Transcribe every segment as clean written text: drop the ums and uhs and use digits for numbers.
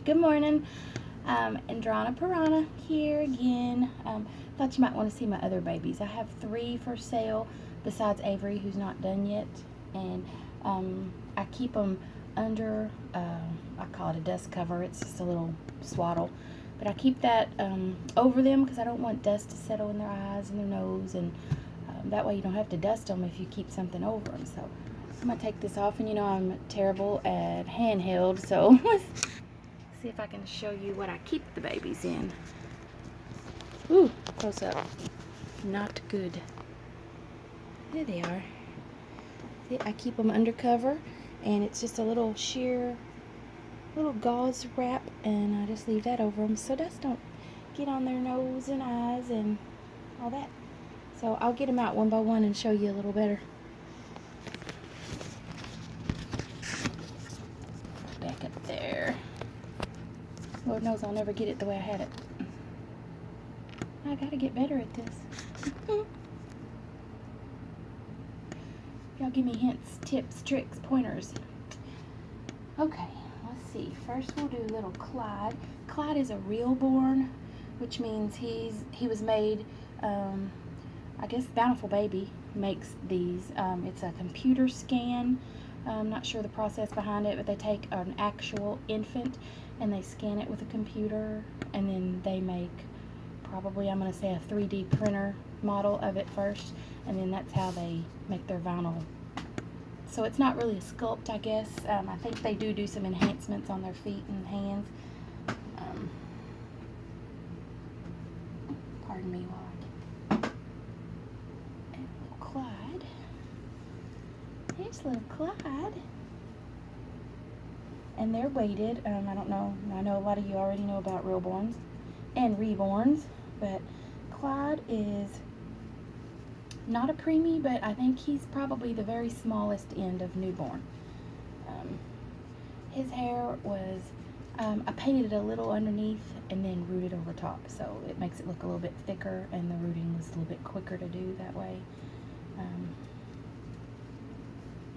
Good morning. Andrana Piranha here again. Thought you might want to see my other babies. I have 3 for sale besides Avery, who's not done yet. And I keep them under, I call it a dust cover. It's just a little swaddle. But I keep that over them because I don't want dust to settle in their eyes and their nose. And that way you don't have to dust them if you keep something over them. So I'm going to take this off. And you know I'm terrible at handheld, so let's see if I can show you what I keep the babies in. Ooh, close up. Not good. There they are. See, I keep them under cover, and it's just a little sheer, little gauze wrap, and I just leave that over them so dust don't get on their nose and eyes and all that. So I'll get them out one by one and show you a little better. Back up there. Lord knows I'll never get it the way I had it. I gotta get better at this. Y'all give me hints, tips, tricks, pointers. Okay, let's see. First we'll do little Clyde. Clyde is a reborn, which means he was made, I guess Bountiful Baby makes these. It's a computer scan. I'm not sure the process behind it, but they take an actual infant and they scan it with a computer, and then they make probably, I'm going to say, a 3D printer model of it first, and then that's how they make their vinyl. So it's not really a sculpt, I guess. I think they do some enhancements on their feet and hands. Pardon me while I get and little Clyde. Here's little Clyde. And they're weighted. I don't know. I know a lot of you already know about Reborns and Reborns, but Clyde is not a preemie, but I think he's probably the very smallest end of newborn. His hair was, I painted it a little underneath and then rooted over top, so it makes it look a little bit thicker, and the rooting was a little bit quicker to do that way.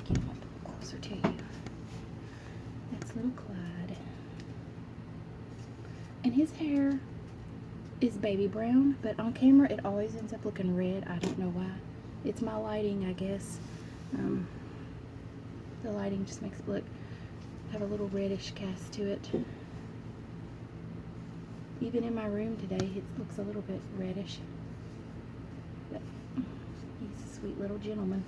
Get him up a little closer to you. That's little Clyde. And his hair is baby brown, but on camera it always ends up looking red. I don't know why. It's my lighting, I guess. The lighting just makes it look, have a little reddish cast to it. Even in my room today, it looks a little bit reddish. But he's a sweet little gentleman.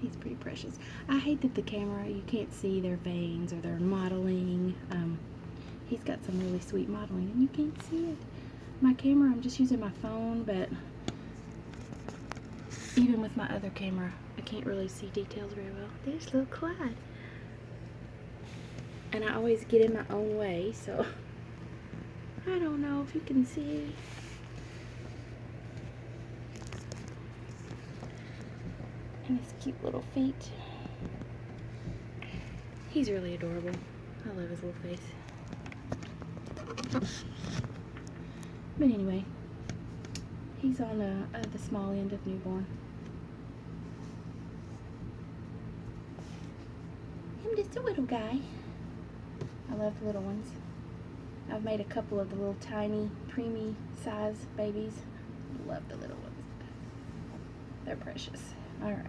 He's pretty precious. I hate that the camera, you can't see their veins or their modeling. He's got some really sweet modeling and you can't see it. My camera, I'm just using my phone, but even with my other camera, I can't really see details very well. There's little Clyde. And I always get in my own way, so I don't know if you can see. And his cute little feet. He's really adorable. I love his little face. But anyway, he's on the small end of newborn. I'm just a little guy. I love the little ones. I've made a couple of the little tiny preemie size babies. Love the little ones. They're precious. Alright.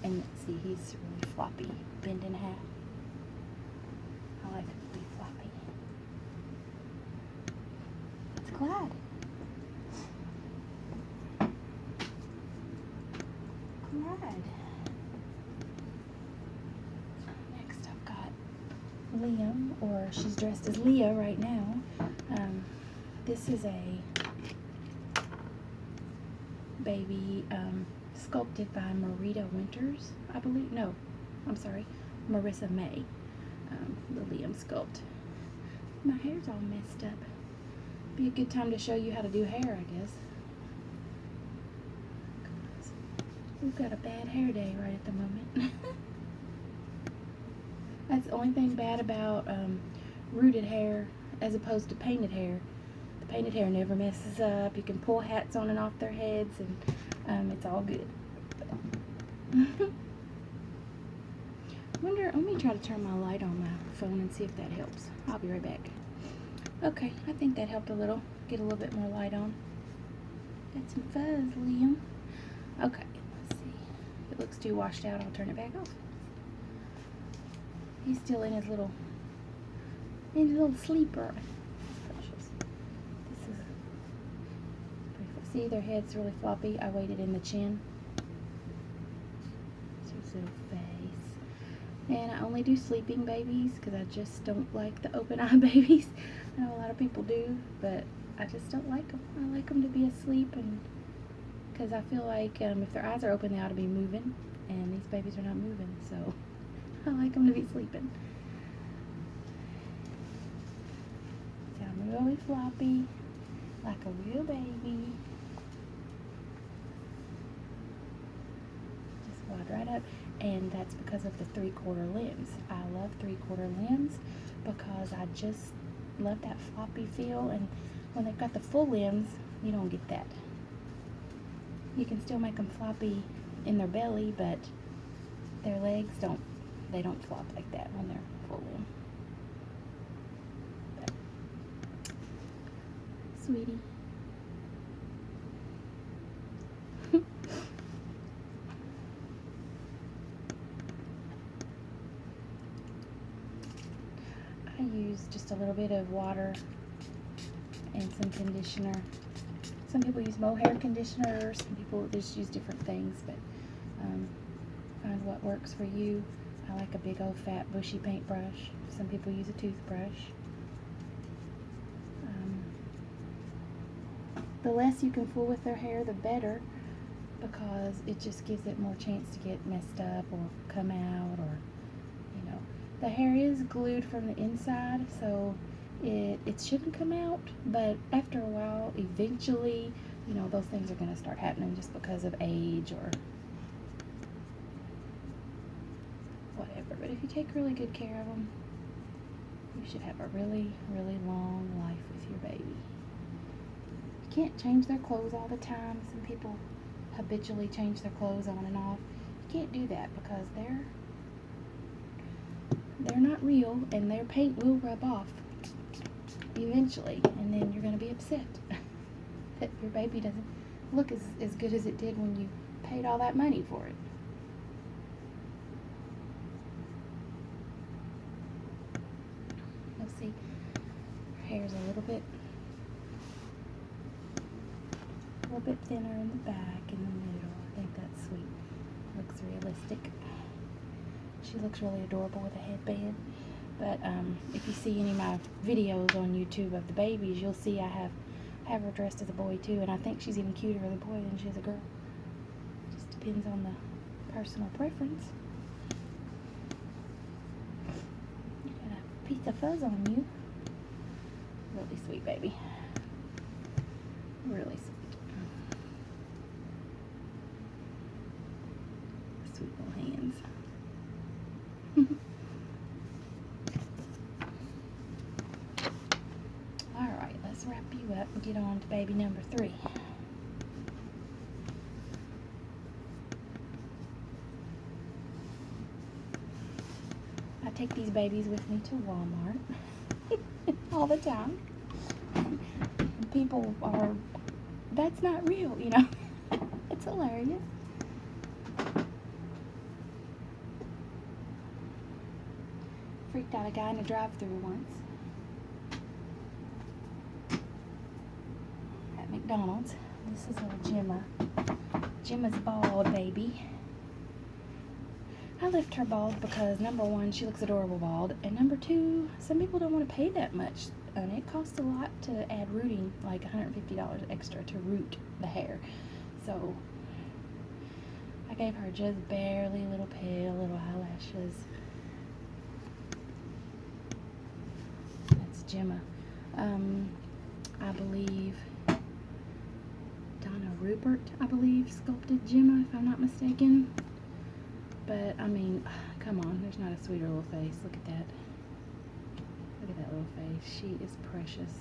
And see, he's really floppy, bend in half. I like it to be floppy. It's Clyde. Clyde. Next I've got Liam, or she's dressed as Leah right now. This is a baby sculpted by Marita Winters, I believe. No, I'm sorry, Marissa May. The Liam sculpt. My hair's all messed up. Be a good time to show you how to do hair, I guess. We've got a bad hair day right at the moment. That's the only thing bad about rooted hair as opposed to painted hair. The painted hair never messes up. You can pull hats on and off their heads, and it's all good. Let me try to turn my light on my phone and see if that helps. I'll be right back. Okay, I think that helped a little. Get a little bit more light on. Got some fuzz, Liam. Okay, let's see. If it looks too washed out, I'll turn it back off. He's still in his little sleeper. Precious. This is see, their head's really floppy. I weighted in the chin. His little face. And I only do sleeping babies because I just don't like the open eye babies. I know a lot of people do, but I just don't like them. I like them to be asleep, and because I feel like if their eyes are open, they ought to be moving, and these babies are not moving, so I like them to be sleeping. So I'm really floppy, like a real baby. Just slide right up, and that's because of the 3/4 limbs. I love 3/4 limbs because I just love that floppy feel, and when they've got the full limbs, you don't get that. You can still make them floppy in their belly, but their legs don't flop like that when they're full limb. But, sweetie. I use just a little bit of water and some conditioner. Some people use mohair conditioner, some people just use different things, but find what works for you. I like a big old fat bushy paintbrush. Some people use a toothbrush. The less you can fool with their hair, the better, because it just gives it more chance to get messed up or come out, or the hair is glued from the inside, so it shouldn't come out, but after a while, eventually, those things are going to start happening just because of age or whatever. But if you take really good care of them, you should have a really, really long life with your baby. You can't change their clothes all the time. Some people habitually change their clothes on and off. You can't do that because they're not real, and their paint will rub off eventually, and then you're going to be upset that your baby doesn't look as good as it did when you paid all that money for it. You'll see her hair's a little bit thinner in the back, in the middle. I think that's sweet. Looks realistic. She looks really adorable with a headband. But if you see any of my videos on YouTube of the babies, you'll see I have her dressed as a boy too, and I think she's even cuter as a boy than she is a girl. Just depends on the personal preference. You got a piece of fuzz on you. Really sweet baby. Really sweet. Sweet little hands. Alright, let's wrap you up and get on to baby number 3. I take these babies with me to Walmart all the time. People are, that's not real, It's hilarious. Freaked out a guy in a drive-thru once at McDonald's. This is little Jemma. Jemma's bald, baby. I left her bald because, number one, she looks adorable bald, and number two, some people don't want to pay that much, and it costs a lot to add rooting, like $150 extra to root the hair. So I gave her just barely little pale little eyelashes. That's Jemma. I believe Donna Rupert, sculpted Jemma, if I'm not mistaken. But, I mean, come on, there's not a sweeter little face. Look at that. Look at that little face. She is precious.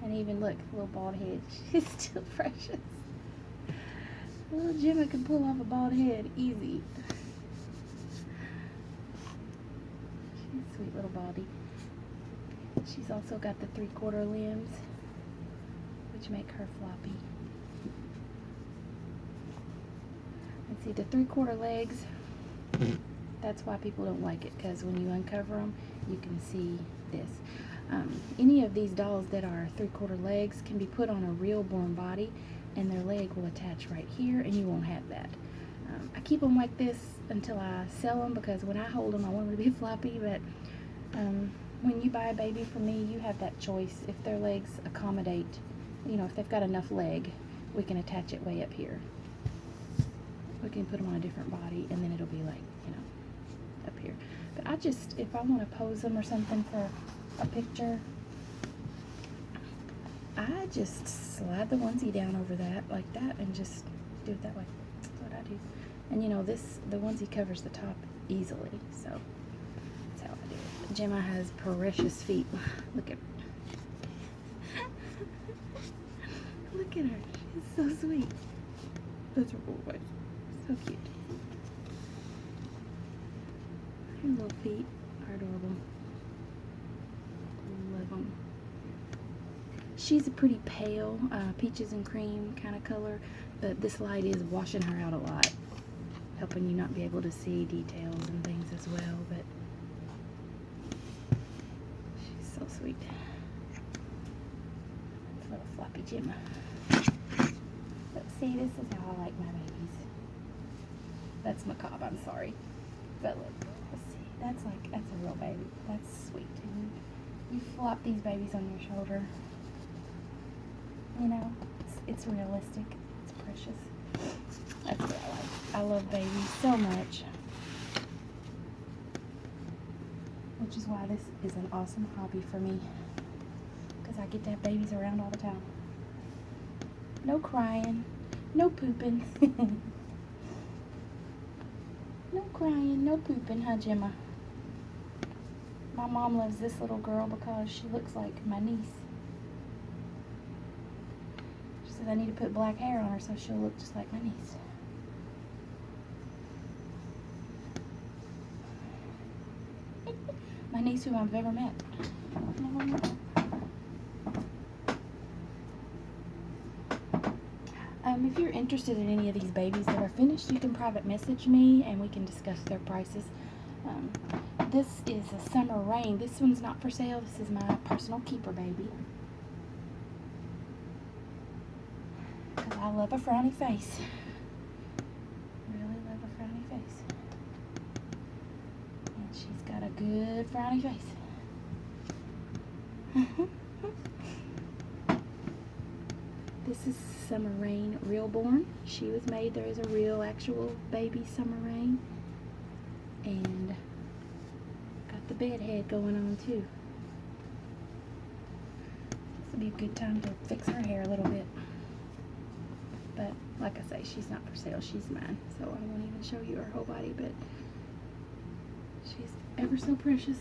And even, look, little bald head. She's still precious. Little Jemma can pull off a bald head easy. sweet little body. She's also got the 3/4 limbs, which make her floppy. And see, the 3/4 legs, that's why people don't like it, because when you uncover them, you can see this. Any of these dolls that are 3/4 legs can be put on a real born body, and their leg will attach right here, and you won't have that. I keep them like this until I sell them, because when I hold them, I want them to be floppy, but when you buy a baby from me, you have that choice. If their legs accommodate, you know, if they've got enough leg, we can attach it way up here. We can put them on a different body, and then it'll be like, you know, up here. But I just, if I want to pose them or something for a picture, I just slide the onesie down over that, like that, and just do it that way. That's what I do. And you know, the onesie covers the top easily, so that's how I do it. Jemma has precious feet. Look at her. Look at her. She's so sweet. That's her little voice. So cute. Her little feet are adorable. Love them. She's a pretty pale, peaches and cream kind of color, but this light is washing her out a lot, helping you not be able to see details and things as well, but she's so sweet. It's little floppy Jemma. But see, this is how I like my babies. That's macabre, I'm sorry. But look, let's see, that's a real baby. That's sweet. And you flop these babies on your shoulder. You know, it's realistic. It's precious. That's what I like. I love babies so much. Which is why this is an awesome hobby for me. Because I get to have babies around all the time. No crying. No pooping. No crying. No pooping, huh, Jemma? My mom loves this little girl because she looks like my niece. I need to put black hair on her so she'll look just like my niece. My niece who I've ever met. If you're interested in any of these babies that are finished, you can private message me and we can discuss their prices. This is a Summer Rain. This one's not for sale. This is my personal keeper baby. I love a frowny face. Really love a frowny face. And she's got a good frowny face. This is Summer Rain Reborn. She was made, there is a real actual baby Summer Rain. And got the bed head going on too. This will be a good time to fix her hair a little bit. But like I say, she's not for sale. She's mine. So I won't even show you her whole body, but she's ever so precious.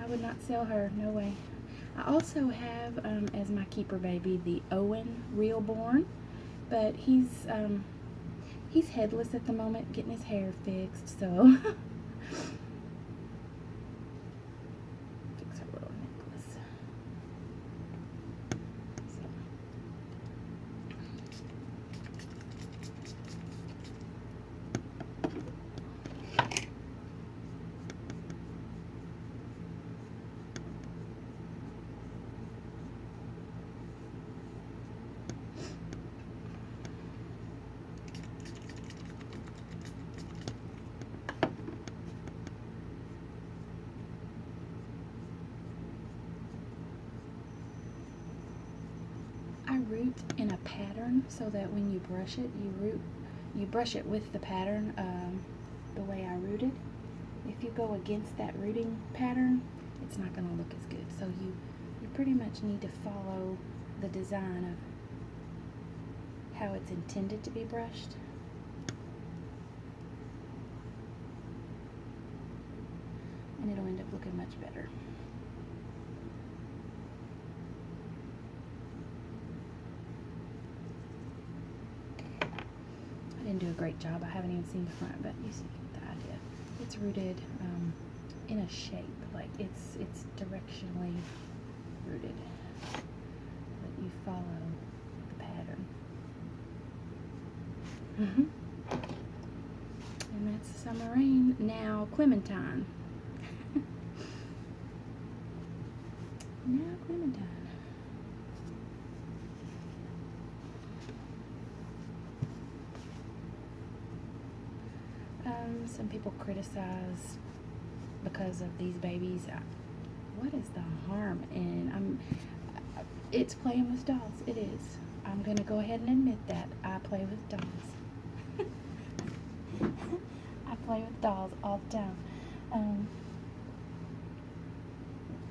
I would not sell her. No way. I also have, as my keeper baby, the Owen Reborn. But he's headless at the moment, getting his hair fixed, so fix her little necklace. I root in a pattern so that when you brush it, you brush it with the pattern the way I rooted. If you go against that rooting pattern, it's not going to look as good. So you pretty much need to follow the design of how it's intended to be brushed. And it'll end up looking much better. I didn't do a great job. I haven't even seen the front, but you see the idea. It's rooted in a shape, like it's directionally rooted, but you follow the pattern. And that's Summer Rain. Now Clementine. Now Clementine. Some people criticize because of these babies. What is the harm? And it's playing with dolls. It is. I'm gonna go ahead and admit that I play with dolls. I play with dolls all the time.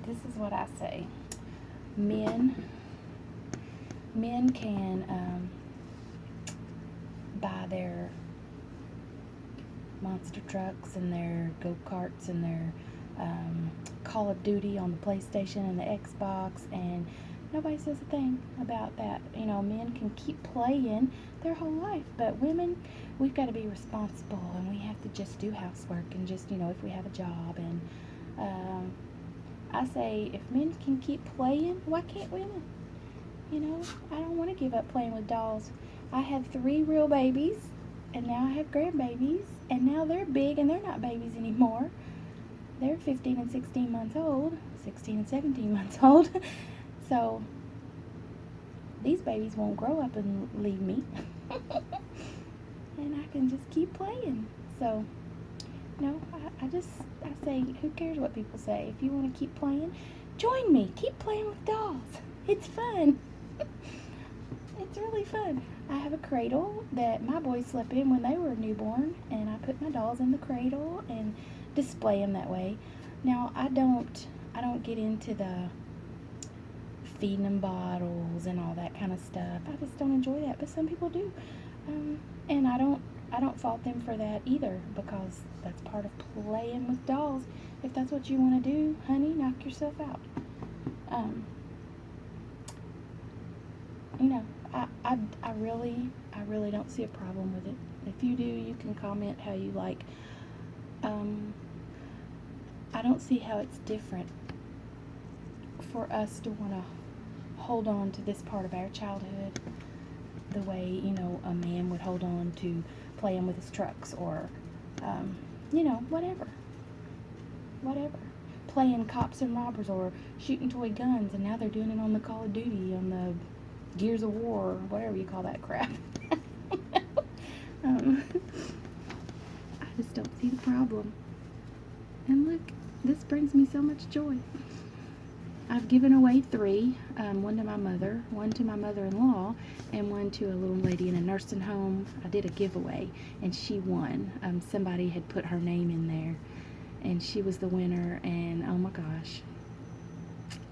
This is what I say. Men can buy their monster trucks and their go-karts and their Call of Duty on the PlayStation and the Xbox, and nobody says a thing about that. You know, men can keep playing their whole life, but women, we've got to be responsible, and we have to just do housework and just, you know, if we have a job. And I say, if men can keep playing, why can't women? You know, I don't want to give up playing with dolls. I had 3 real babies, and now I have grandbabies, and now they're big and they're not babies anymore. They're 15 and 16 months old, 16 and 17 months old. So these babies won't grow up and leave me. And I can just keep playing. So, no, I say, who cares what people say? If you want to keep playing, join me. Keep playing with dolls. It's fun. It's really fun. I have a cradle that my boys slept in when they were newborn, and I put my dolls in the cradle and display them that way. Now, I don't get into the feeding them bottles and all that kind of stuff. I just don't enjoy that, but some people do. And I don't fault them for that either, because that's part of playing with dolls. If that's what you want to do, honey, knock yourself out. You know, I really don't see a problem with it. If you do, you can comment how you like. I don't see how it's different for us to want to hold on to this part of our childhood the way, you know, a man would hold on to playing with his trucks, or you know, whatever, playing cops and robbers, or shooting toy guns, and now they're doing it on the Call of Duty, on the Gears of War, or whatever you call that crap. I just don't see the problem. And look, this brings me so much joy. I've given away 3, one to my mother, one to my mother-in-law, and one to a little lady in a nursing home. I did a giveaway, and she won. Somebody had put her name in there, and she was the winner, and oh my gosh,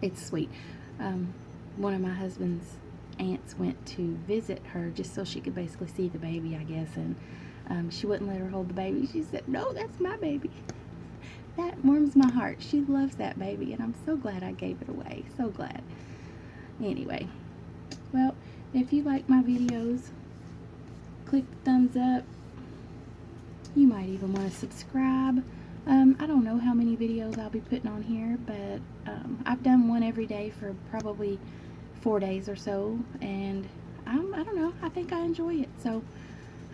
it's sweet. One of my husband's aunts went to visit her just so she could basically see the baby, I guess, and she wouldn't let her hold the baby. She said, "No, that's my baby." That warms my heart. She loves that baby, and I'm so glad I gave it away. So glad. Anyway, well, if you like my videos, click the thumbs up. You might even want to subscribe. I don't know how many videos I'll be putting on here, but I've done one every day for probably 4 days or so, and I don't know, I think I enjoy it, so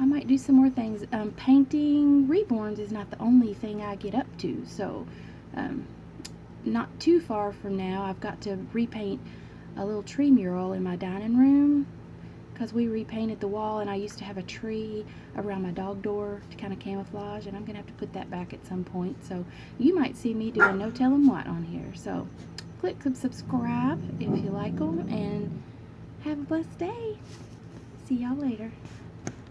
I might do some more things. Painting Reborns is not the only thing I get up to, so not too far from now I've got to repaint a little tree mural in my dining room, because we repainted the wall, and I used to have a tree around my dog door to kind of camouflage, and I'm gonna have to put that back at some point. So you might see me doing no telling what on here. So click subscribe if you like them, and have a blessed day. See y'all later.